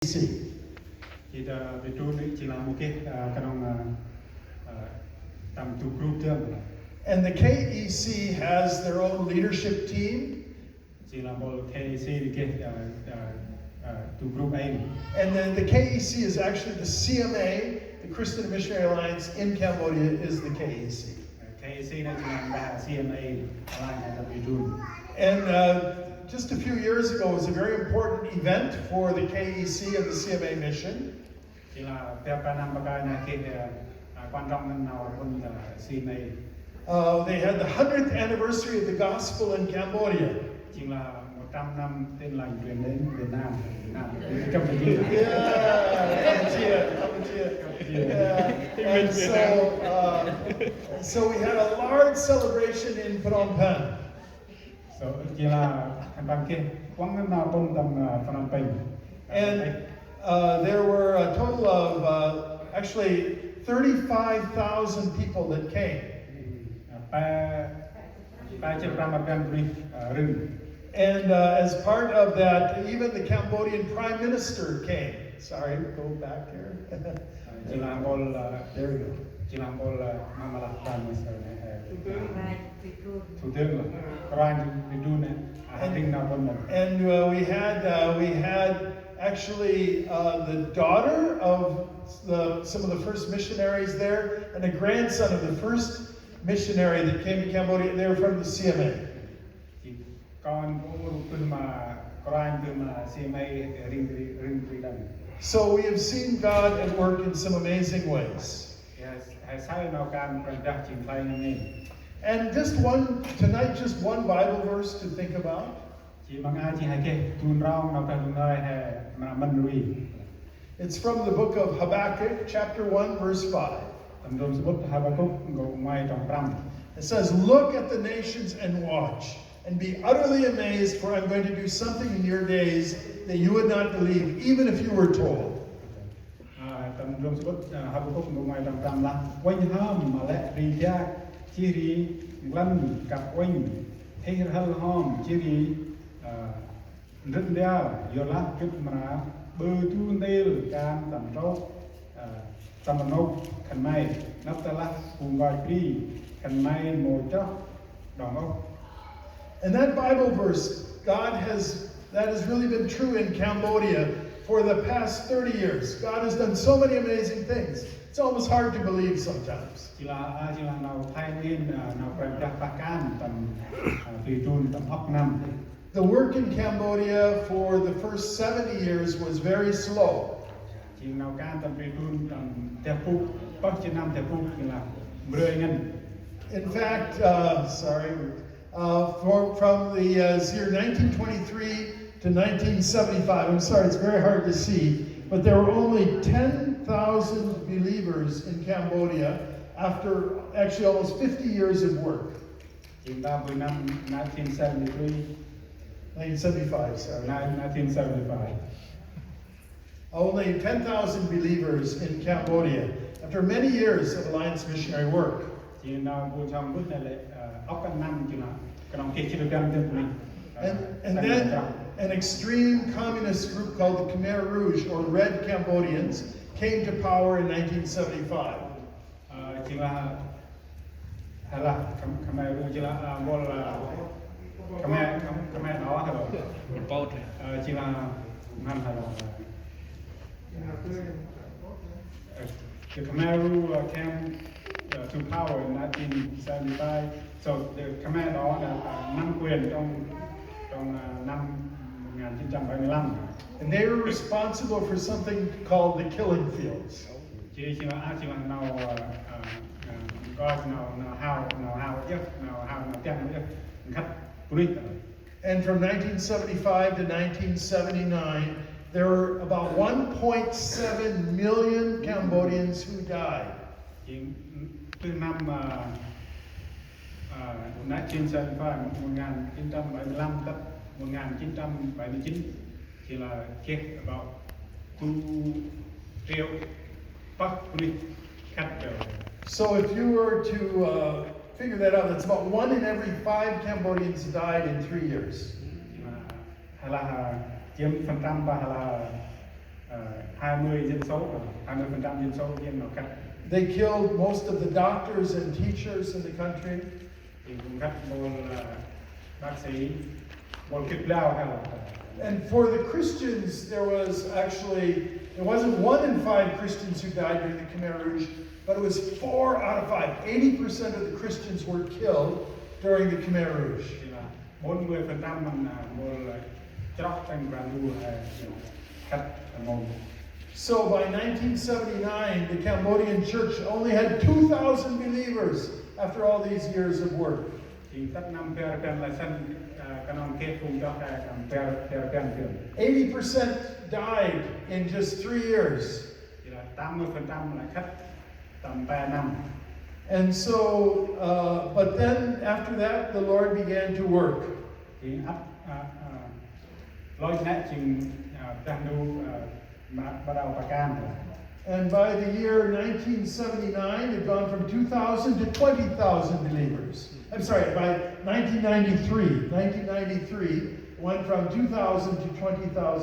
Kita betul chỉ là một cái tầm tu group thêm. And the KEC has their own leadership team. Chỉ là một KEC thì cái tu group ấy. And then the KEC is actually the CMA, the Christian Missionary Alliance in Cambodia is the KEC. KEC này chỉ là CMA Alliance là betul. And just a few years ago, it was a very important event for the KEC and the CMA mission. Chỉ là theo cả năm cái này cái quan trọng hơn nào hơn CMA. They had the 100th anniversary of the gospel in Cambodia. Chỉ là 100 năm tin lành truyền đến Việt Nam. And so we had a large celebration in Phnom Penh. So chỉ là bằng cái quán nào cũng tầm Phnom Penh. And there were a total of actually 35,000 people that came. And as part of that, even the Cambodian Prime Minister came. Sorry, go back here. There we go. And we had actually the daughter of some of the first missionaries there, and a grandson of the first missionary that came to Cambodia. They were from the CMA. So we have seen God at work in some amazing ways. And just one Bible verse to think about. It's from the book of Habakkuk, chapter 1, verse 5. It says, "Look at the nations and watch, and be utterly amazed, for I'm going to do something in your days that you would not believe, even if you were told." And that Bible verse, that has really been true in Cambodia for the past 30 years. God has done so many amazing things. It's almost hard to believe sometimes. The work in Cambodia for the first 70 years was very slow. In fact, from the year 1923 to 1975, I'm sorry, it's very hard to see, but there were only 10,000 believers in Cambodia after actually almost 50 years of work. 1975, sorry. 1975. Only 10,000 believers in Cambodia after many years of Alliance missionary work. And then an extreme communist group called the Khmer Rouge, or Red Cambodians, came to power in 1975. The Khmer Rouge came to power in 1975. So the Khmer đó là nắm quyền trong năm 1975. And they were responsible for something called the killing fields. And from 1975 to 1979, there were about 1.7 million Cambodians who died. Từ năm 1975 tới 1979 chỉ là chết about 2 triệu Bắc khách. So if you were to figure that out, that's about 1 in every 5 Cambodians died in 3 years. Hay là chiếm phần trăm và hay là 20 dân số 20% dân số viên nào cắt They killed most of the doctors and teachers in the country. thì cũng cắt bol bác sĩ bol kịp lao hay là And for the Christians, there was actually, it wasn't 1 in 5 Christians who died during the Khmer Rouge, but it was 4 out of 5. 80% of the Christians were killed during the Khmer Rouge. thì là 40% mình bol chóc thành và nu cắt mồm. So by 1979, the Cambodian church only had 2,000 believers after all these years of work. Thì tất năm PRPN là sân canon kết cùng cho PRPN film. 80% died in just 3 years. Thì là 80% là khách tầm 3 năm. And so, but then after that, the Lord began to work. Thì lối nãy chừng đang nu bắt đầu bà cam rồi. And by the year 1979, it had gone from 2,000 to 20,000 believers. I'm sorry, by 1993, it went from 2,000 to 20,000.